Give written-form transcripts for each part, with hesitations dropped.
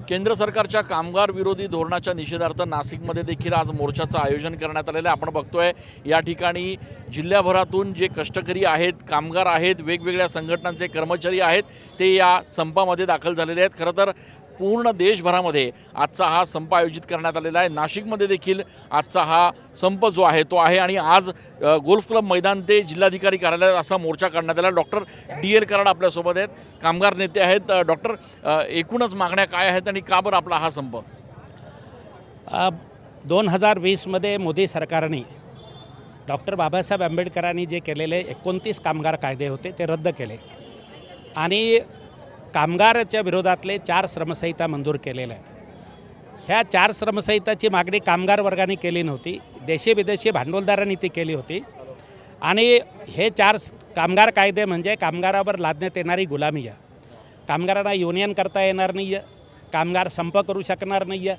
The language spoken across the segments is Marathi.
केंद्र सरकारच्या कामगार विरोधी धोरणाच्या निषेधार्थ नाशिकमध्ये देखील आज मोर्चाचं आयोजन करण्यात आलेलं आहे। आपण बघतोय या ठिकाणी जिल्ह्याभरातून जे कष्टकरी आहेत, कामगार आहेत, वेगवेगळ्या संघटनांचे कर्मचारी आहेत, ते या संपामध्ये दाखल झालेले आहेत। खरं तर पूर्ण देशभरामध्ये आजचा हा संप आयोजित करण्यात आलेला आहे। नाशिकमध्ये देखील आजचा हा संप जो आहे तो आहे आणि आज गोल्फ क्लब मैदान ते जिल्हाधिकारी कार्यालयात असा मोर्चा काढण्यात आला। डॉक्टर DL कराड आपल्यासोबत आहेत, कामगार नेते आहेत। डॉक्टर, एकूणच मागण्या काय आहेत आणि का बरं आपला हा संप? 2020मध्ये मोदी सरकारने डॉक्टर बाबासाहेब आंबेडकरांनी जे केलेले 29 कामगार कायदे होते ते रद्द केले आणि कामगाराच्या विरोधातले 4 श्रमसंहिता मंजूर केलेल्या आहेत। ह्या 4 श्रमसंहिताची मागणी कामगार वर्गाने केली नव्हती, देशी विदेशी भांडवलदारांनी ती केली होती आणि हे 4 कामगार कायदे म्हणजे कामगारावर लादण्यात येणारी गुलामी आहे। कामगारांना युनियन करता येणार नाही आहे, कामगार संप करू शकणार नाही आहे,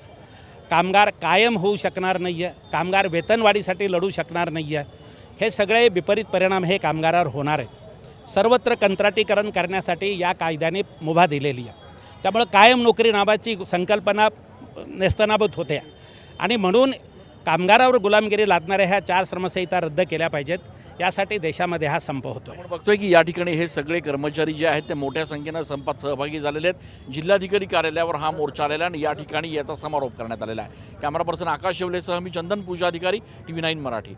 कामगार कायम होऊ शकणार नाही आहे, कामगार वेतनवाढीसाठी लढू शकणार नाही आहे। हे सगळे विपरीत परिणाम हे कामगारावर होणार आहेत। सर्वत्र कंत्राटीकरण करण्यासाठी या कायद्याने मुभा दिलेली आहे। त्यामुळे कायम नोकरी नावाची संकल्पना नेस्तनाबूत होते आणि म्हणून कामगारावर गुलामगिरी लादणाऱ्या ह्या 4 श्रमसंहिता रद्द केल्या पाहिजेत, यासाठी देशामध्ये हा संप होतो। आपण बघतोय की या ठिकाणी हे सगळे कर्मचारी जे आहेत ते मोठ्या संख्येनं संपात सहभागी झालेले आहेत। जिल्हाधिकारी कार्यालयावर हा मोर्चा आलेला आणि या ठिकाणी याचा समारोप करण्यात आलेला आहे। कॅमेरा पर्सन आकाश शेवलेसह मी चंदन पूजा अधिकारी, TV9 मराठी।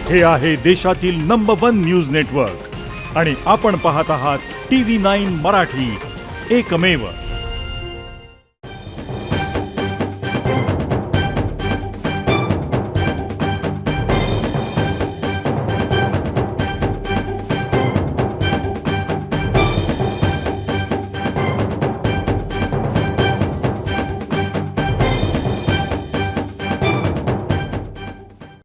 हे आहे देशातील नंबर 1 न्यूज नेटवर्क आणि आपण पाहत आहात TV9 मराठी, एकमेव।